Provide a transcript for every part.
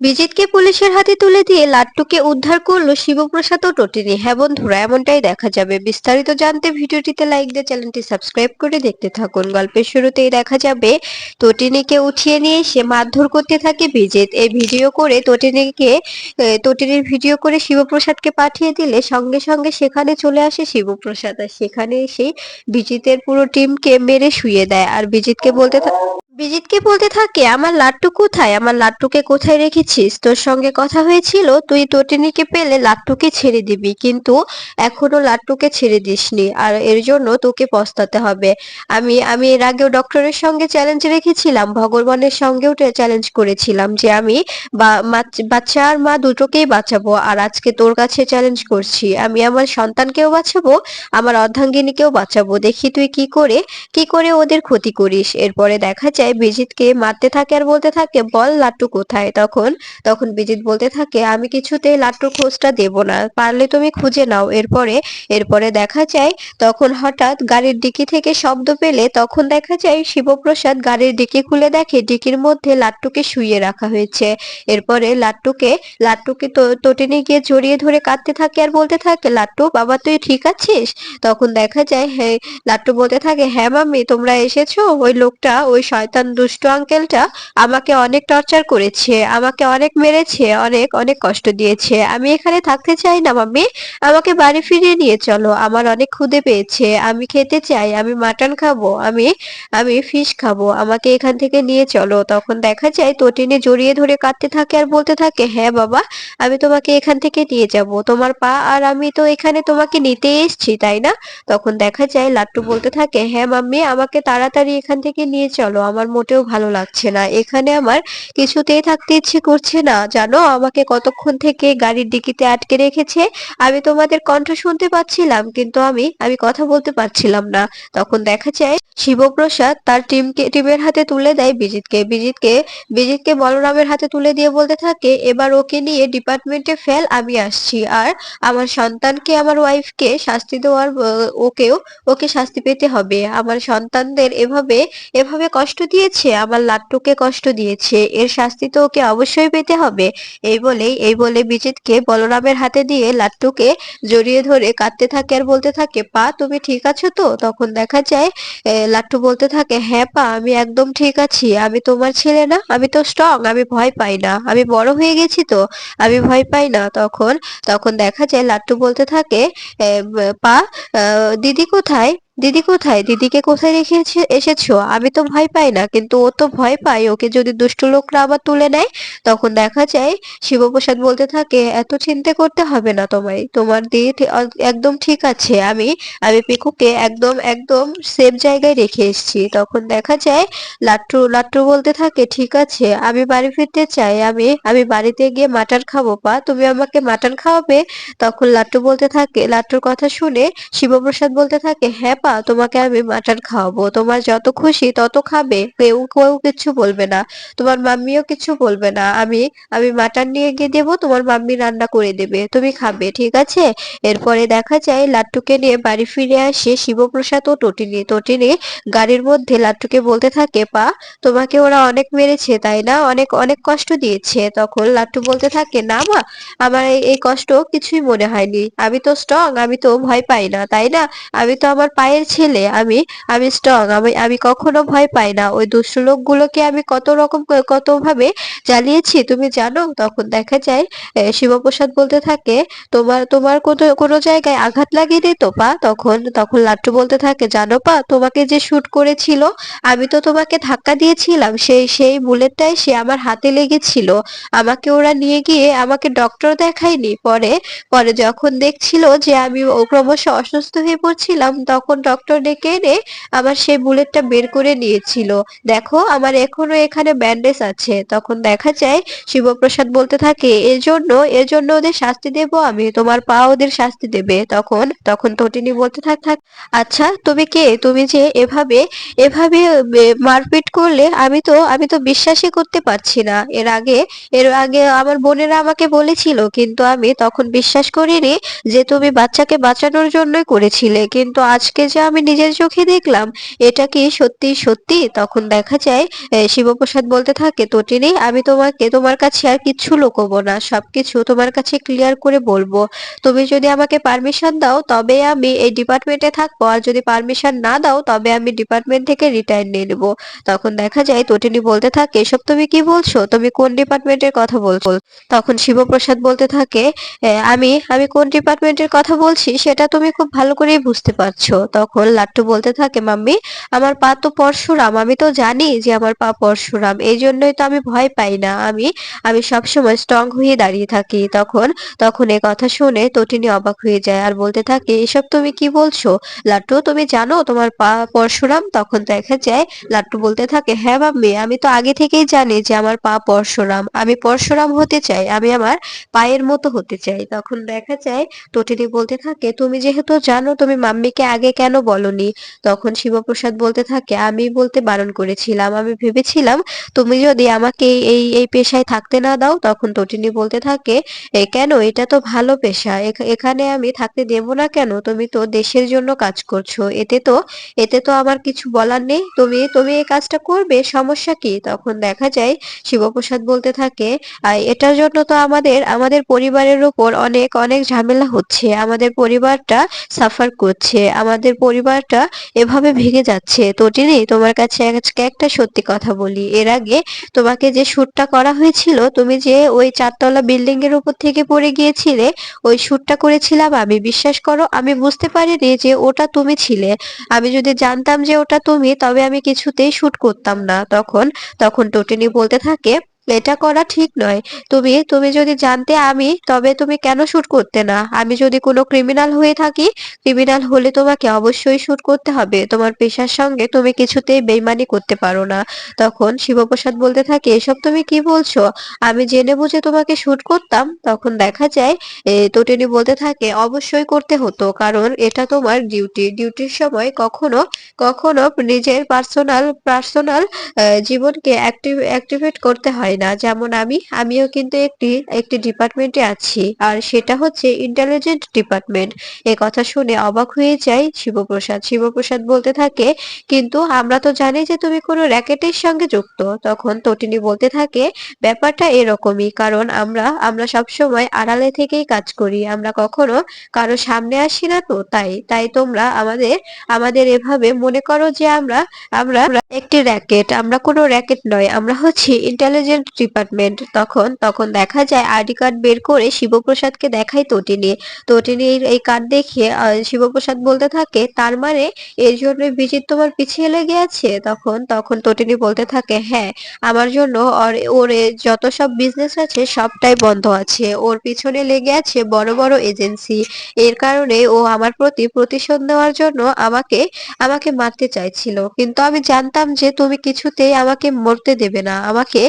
বিজিতকে পুলিশের হাতে তুলে দিয়ে লাট্টুকে উদ্ধার করলো শিবপ্রসাদ ও টটিনি। হ্যাঁ বন্ধুরা, এমনটাই দেখা যাবে। বিস্তারিত জানতে ভিডিওটিতে লাইক দিয়ে চ্যানেলটি সাবস্ক্রাইব করে দেখতে থাকুন। গল্পের শুরুতেই দেখা যাবে টটিনিকে উঠিয়ে নিয়ে সে মারধর করতে থাকে বিজিত। এই ভিডিও করে টটিনির ভিডিও করে শিবপ্রসাদকে পাঠিয়ে দিলে সঙ্গে সঙ্গে সেখানে চলে আসে শিবপ্রসাদ, আর সেখানে এসে বিজিতের পুরো টিমকে মেরে শুইয়ে দেয়। আর বিজিতকে বলতে থাকে আমার লাট্টু কোথায়, আমার লাট্টুকে কোথায় রেখেছিস? তোর সঙ্গে কথা হয়েছিল তুই টটিনিকে পেলে লাট্টুকে ছেড়ে দিবি, কিন্তু এখনো লাট্টুকে ছেড়ে দিসনি, আর এর জন্য তোকে পস্তাতে হবে। আমি আমি এর আগেও ডক্টরের সঙ্গে চ্যালেঞ্জ রেখেছিলাম, ভগবানের সঙ্গেও চ্যালেঞ্জ করেছিলাম যে আমি বাচ্চা আর মা দুটোকেই বাঁচাবো, আর আজকে তোর কাছে চ্যালেঞ্জ করছি আমি আমার সন্তানকেও বাঁচাবো, আমার অর্ধাঙ্গিনীকেও বাঁচাবো। দেখি তুই কি করে ওদের ক্ষতি করিস। এরপরে দেখা যায় বিজিতকে মারতে থাকে আর বলতে থাকে বল লাট্টু কোথায়। তখন তখন বিজিত বলতে থাকে আমি কিছুতেই লাট্টুর খোঁজটা দেব না, পারলে তুমি খুঁজে নাও। এরপরে এরপরে দেখা যায় তখন হঠাৎ গাড়ির ডিকি থেকে শব্দ পেলে তখন দেখা যায় শিবপ্রসাদ গাড়ির ডিকি খুলে দেখে ডিকির মধ্যে লাট্টুকে শুইয়ে রাখা হয়েছে। এরপরে লাট্টুকে টটিনি গিয়ে জড়িয়ে ধরে কাঁদতে থাকে আর বলতে থাকে লাট্টু বাবা তুই ঠিক আছিস? তখন দেখা যায় হ্যাঁ, লাট্টু বলতে থাকে হ্যাঁ মাম্মি তোমরা এসেছো। ওই লোকটা, ওই শয়তান দুষ্ট আঙ্কেলটা আমাকে অনেক টর্চার করেছে, আমাকে অনেক মেরেছে, অনেক অনেক কষ্ট দিয়েছে। আমি এখানে থাকতে চাই না মাম্মি, আমাকে বাড়ি ফিরিয়ে নিয়ে চলো, আমার অনেক ক্ষুধে পেয়েছে, আমি খেতে চাই, আমি মাটন খাবো, আমি আমি ফিশ খাবো, আমাকে এখান থেকে নিয়ে চলো। তখন দেখা যায় তটিনী জড়িয়ে ধরে কাঁদতে থাকে আর বলতে থাকে হ্যাঁ বাবা, আমি তোমাকে এখান থেকে নিয়ে যাব, তোমার পা আর আমি তো এখানে তোমাকে নিতে এসেছি তাই না? তখন দেখা যায় লাট্টু বলতে থাকে হ্যাঁ মাম্মি আমাকে তাড়াতাড়ি এখান থেকে নিয়ে চলো, আমার মোটেও ভালো লাগছে না এখানে, আমার কিছুতেই থাকতে ইচ্ছে করছে না, জানো আমাকে কতক্ষণ থেকে গাড়ির ডিকিতে আটকে রেখেছে। আমি তোমাদের কণ্ঠ শুনতে পাচ্ছিলাম কিন্তু আমি কথা বলতে পারছিলাম না। তখন দেখা যায় শিবপ্রসাদ তার টিমের হাতে তুলে দেয় বিজিতকে বলরামের হাতে তুলে দিয়ে বলতে থাকে এবার ওকে নিয়ে ডিপার্টমেন্টে ফেল, আমি আসছি। আর আমার সন্তানকে, আমার ওয়াইফকে শাস্তি দেওয়ার ওকে শাস্তি পেতে হবে। আমার সন্তানদের এভাবে এভাবে কষ্ট দিয়েছে, আমার লাট্টুকে কষ্ট দিয়েছে, এর শাস্তি তো ওকে অবশ্যই পেতে হবে। এই বলে বিজিতকে বলরামের হাতে দিয়ে লাট্টুকে জড়িয়ে ধরে কাঁদতে থাকে আর বলতে থাকে পা তুমি ঠিক আছো তো? তখন দেখা যায় লাট্টু বলতে থাকে হ্যাঁ পা আমি একদম ঠিক আছি, আমি তোমার ছেলে না, আমি তো স্ট্রং, আমি ভয় পাই না, আমি বড় হয়ে গেছি তো, আমি ভয় পাই না। তখন তখন দেখা যায় লাট্টু বলতে থাকে পা দিদি কোথায়, দিদিকে কোথায় রেখে এসেছো? আমি তো ভয় পাই না কিন্তু ও তো ভয় পায়, ওকে যদি দুষ্ট লোকরা আবার তুলে নেয়। তখন দেখা যায় শিবপ্রসাদ বলতে থাকে এত চিন্তা করতে হবে না তোমায়, তোমার দিদি একদম ঠিক আছে, আমি আমি পিকুকে একদম একদম সেফ জায়গায় রেখে এসেছি। তখন দেখা যায় লাট্টু বলতে থাকে ঠিক আছে আমি বাড়ি ফিরতে চাই, আমি বাড়িতে গিয়ে মাটন খাবো, পা তুমি আমাকে মাটন খাওয়াবে? তখন লাট্টু বলতে থাকে, লাট্টুর কথা শুনে শিবপ্রসাদ বলতে থাকে হ্যাঁ পা তোমাকে আমি মাটন খাওয়াবো, তোমার যত খুশি তত খাবে, কেউ কেউ কিচ্ছু বলবে না, তোমার মাম্মিও কিছু বলবে না, আমি আমি মাটন নিয়ে গিয়ে দেবো, তোমার মাম্মি রান্না করে দেবে, তুমি খাবে ঠিক আছে? এরপরে দেখা যায় লাট্টুকে নিয়ে বাড়ি ফিরে আসে শিবপ্রসাদ ও টটিনি গাড়ির মধ্যে লাট্টুকে বলতে থাকে পা তোমাকে ওরা অনেক মেরেছে তাই না, অনেক অনেক কষ্ট দিয়েছে। তখন লাট্টু বলতে থাকে না মা, আমার এই কষ্ট কিছুই মনে হয়নি, আমি তো স্ট্রং, আমি তো ভয় পাই না তাই না, আমি তো আমার পায়ের ছেলে, আমি আমি স্ট্রং, আমি আমি কখনো ভয় পাই না, ওই দুষ্ট লোকগুলোকে আমি কত ভাবে জ্বালিয়েছি তুমি জানো? তখন দেখা যায় শিবপ্রসাদ বলতে থাকে তোমার তোমার কোনো জায়গায় আঘাত লাগেনি তো পা? তখন তখন লাট্টু বলতে থাকে জানো পা তোমাকে যে শুট করেছিল, আমি তো তোমাকে ধাক্কা দিয়েছিলাম, সেই বুলেটটাই সে আমার হাতে লেগেছিল, আমাকে ওরা নিয়ে গিয়ে আমাকে ডক্টর দেখায়নি, পরে পরে যখন দেখছিল যে আমি ক্রমশ অসুস্থ হয়ে পড়ছিলাম তখন ডক্টর ডেকে এনে আমার সেই বুলেটটা বের করে নিয়েছিল, দেখো আমার এখনো এখানে ব্যান্ডেজ আছে। তখন দেখা যায় শিবপ্রসাদ বলতে থাকে এর জন্য ওদের শাস্তি দেব আমি, তোমার পা ওদের শাস্তি দেবে। তখন তখন তটিনী বলতে থাক আচ্ছা তুমি কে, তুমি যে এভাবে এভাবে মারপিট করলে, আমি তো বিশ্বাসই করতে পারছি না। এর আগে আমার বোনেরা আমাকে বলেছিল কিন্তু আমি তখন বিশ্বাস করিনি যে তুমি বাচ্চাকে বাঁচানোর জন্যই করেছিলে, কিন্তু আজকে যে আমি নিজের চোখে দেখলাম, এটা কি সত্যি সত্যি? তখন দেখা যায় শিবপ্রসাদ বলতে থাকে, তটিনী আমি তোমাকে তোমার কাছে আর কিচ্ছু লুকোবো না, সবকিছু তোমার কাছে ক্লিয়ার করে বলবো। তুমি যদি আমাকে পারমিশন দাও তবে আমি এই ডিপার্টমেন্টে থাকবো, আর যদি পারমিশন না দাও তবে আমি ডিপার্টমেন্ট থেকে রিটায়ার নিয়ে নেবো। তখন দেখা যায় তটিনী বলতে থাকে, এসব তুমি কি বলছো? তুমি কোন ডিপার্টমেন্টের কথা বলছো? তখন শিবপ্রসাদ বলতে থাকে, আমি আমি কোন ডিপার্টমেন্টের কথা বলছি সেটা তুমি খুব ভালো করেই বুঝতে পারছো। তখন লাট্টু বলতে থাকে, মাম্মি আমার পা তো পরশুরাম, আমি তো জানি যে আমার পা পরশুরাম, এই জন্যই তো আমি ভয় পাই না, আমি আমি সবসময় স্ট্রং হয়ে দাঁড়িয়ে থাকি। তখন তখন এ কথা শুনে তটিনী অবাক হয়ে যায় আর বলতে থাকে, এসব তুমি কি বলছো লাট্টু? তুমি জানো তোমার পা পরশুরাম? তখন দেখা যায় লাট্টু বলতে থাকে, হ্যাঁ মাম্মি আমি তো আগে থেকেই জানি যে আমার পা পরশুরাম, আমি পরশুরাম হতে চাই, আমি আমার পায়ের মতো হতে চাই। তখন দেখা যায় তটিনী বলতে থাকে, তুমি যেহেতু জানো তুমি মাম্মিকে আগে কেন বলনি? তখন শিবপ্রসাদ বলতে থাকে, আমি বলতে বারণ করেছিলাম, আমি ভেবেছিলাম তুমি যদি আমাকে এই এই পেশায় থাকতে না দাও। তখন তটিনী বলতে থাকে, কেন? এটা তো ভালো পেশা, এখানে আমি থাকতে দেব না কেন? তুমি তো দেশের জন্য কাজ করছো, এতে তো আমার কিছু বলার নেই, তুমি তুমি এই কাজটা করবে, সমস্যা কি? তখন দেখা যায় শিবপ্রসাদ বলতে থাকে, এটার জন্য তো আমাদের আমাদের পরিবারের উপর অনেক অনেক ঝামেলা হচ্ছে, আমাদের পরিবারটা সাফার করছে, আমাদের পরিবারটা এভাবে ভেঙে যাচ্ছে। তটিনী তোমার কাছে আজকে একটা সত্যি কথা বলি, এর আগে তোমাকে যে শুটটা করা হয়েছিল, তুমি যে ওই 4 তলা বিল্ডিং এর উপর থেকে পড়ে গিয়েছিলে, ওই শুটটা করেছিলাম আমি, বিশ্বাস করো আমি বুঝতে পারিনি যে ওটা তুমি ছিলে। আমি যদি জানতাম যে ওটা তুমি, তবে আমি কিছুতেই শুট করতাম না। তখন তখন টটিনি বলতে থাকে, এটা করা ঠিক নয়, তুমি তুমি যদি জানতে আমি, তবে তুমি কেন শুট করতে না? আমি যদি কোনো ক্রিমিনাল হয়ে থাকি, ক্রিমিনাল হলে তোমাকে অবশ্যই শুট করতে হবে, তোমার পেশার সঙ্গে তুমি কিছুতেই বেইমানি করতে পারো না। তখন শিবপ্রসাদ বলতে থাকে, এসব তুমি কি বলছো? আমি জেনে বুঝে তোমাকে শুট করতাম? তখন দেখা যায় তটিনী বলতে থাকে, অবশ্যই করতে হতো, কারণ এটা তোমার ডিউটি, ডিউটির সময় কখনো কখনো নিজের পার্সোনাল পার্সোনাল জীবনকে অ্যাক্টিভেট করতে হয় না। যেমন আমিও কিন্তু একটি একটি ডিপার্টমেন্টে আছি, আর সেটা হচ্ছে ইন্টেলিজেন্ট ডিপার্টমেন্ট। এ কথা শুনে অবাক হয়ে যায় শিবপ্রসাদ। শিবপ্রসাদ বলতে থাকে, কিন্তু আমরা তো জানি যে তুমি কোনো র্যাকেটের সঙ্গে যুক্ত। তখন তটিনী বলতে থাকে, ব্যাপারটা এরকমই, কারণ আমরা আমরা সবসময় আড়ালে থেকেই কাজ করি, আমরা কখনো কারো সামনে আসি না, তো তাই তাই তোমরা আমাদের আমাদের এভাবে মনে করো যে আমরা আমরা একটি র্যাকেট, আমরা কোনো র্যাকেট নয়, আমরা হচ্ছি ইন্টেলিজেন্ট ডিপার্টমেন্ট। তখন তখন দেখা যায় আইডি কার্ড বের করে শিবপ্রসাদকে দেখায় তটিনী। তটিনী এই কার্ড দেখে শিবপ্রসাদ বলতে থাকে, তার মানে এর জন্য বিজিত তোমার পিছিয়ে লেগে আছে? তখন তখন তটিনী বলতে থাকে, হ্যাঁ আমার জন্য ওর যত সব বিজনেস আছে সবটাই বন্ধ আছে, ওর পিছনে লেগে আছে বড় বড় এজেন্সি, এর কারণে ও আমার প্রতি প্রতিশোধ নেওয়ার জন্য আমাকে আমাকে মারতে চাইছিল, কিন্তু আমি জানতাম যে তুমি কিছুতেই আমাকে মরতে দেবে না, আমাকে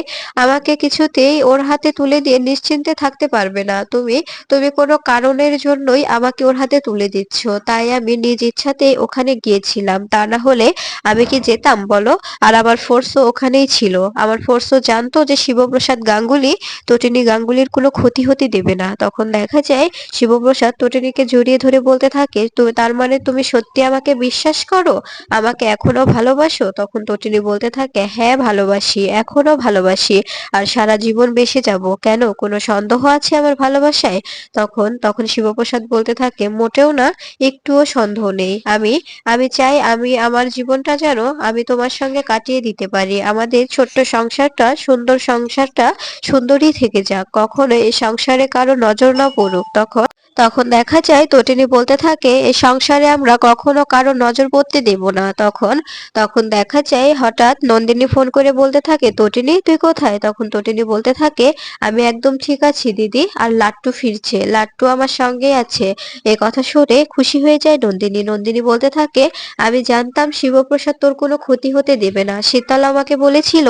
আমাকে কিছুতেই ওর হাতে তুলে দিয়ে নিশ্চিন্তে থাকতে পারবে না, তুমি তুমি কোনো কারণের জন্যই আমাকে ওর হাতে তুলে দিচ্ছ, তাই আমি নিজ ইচ্ছাতেই ওখানে গিয়েছিলাম, তা না হলে আমি কি যেতাম বলো? আর আমার ফোর্সও ওখানেই ছিল, আমার ফোর্সও জানতো যে শিবপ্রসাদ গাঙ্গুলি তটিনী গাঙ্গুলির কোনো ক্ষতি হতে দেবে না। তখন দেখা যায় শিবপ্রসাদ তটিনীকে জড়িয়ে ধরে বলতে থাকে, তো তার মানে তুমি সত্যি আমাকে বিশ্বাস করো, আমাকে এখনো ভালোবাসো? তখন তটিনী বলতে থাকে, হ্যাঁ ভালোবাসি, এখনো ভালোবাসি, আর সারা জীবন বেঁচে যাব, কেন কোনো সন্দেহ আছে আমার ভালোবাসায়? তখন তখন শিবপ্রসাদ বলতে থাকে, মোটেও না, একটুও সন্দেহ নেই, আমি আমি চাই আমি আমার জীবনটা যেন আমি তোমার সঙ্গে কাটিয়ে দিতে পারি, আমাদের ছোট্ট সংসারটা, সুন্দর সংসারটা সুন্দরই থেকে যাক, কখনো এই সংসারে কারো নজর না পড়ুক। তখন তখন দেখা যায় তটিনী বলতে থাকে, এই সংসারে আমরা কখনো কারো নজর পড়তে দেব না। তখন তখন দেখা যায় হঠাৎ নন্দিনী ফোন করে বলতে থাকে, তটিনী তুই কোথায়? তখন তটিনী বলতে থাকে, আমি একদম ঠিক আছি দিদি, আর লাট্টু ফিরছে, লাট্টু আমার সঙ্গে আছে। এ কথা শুনে খুশি হয়ে যায় নন্দিনী। নন্দিনী বলতে থাকে, আমি জানতাম শিবপ্রসাদ তোর কোনো ক্ষতি হতে দেবে না, শীতল আমাকে বলেছিল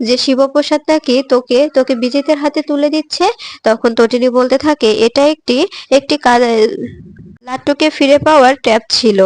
যে শিবপ্রসাদ নাকি তোকে তোকে বিজিতের হাতে তুলে দিচ্ছে। তখন তটিনী বলতে থাকে, এটা একটি একটি লাট্টুকে ফিরে পাওয়ার ট্যাপ ছিল।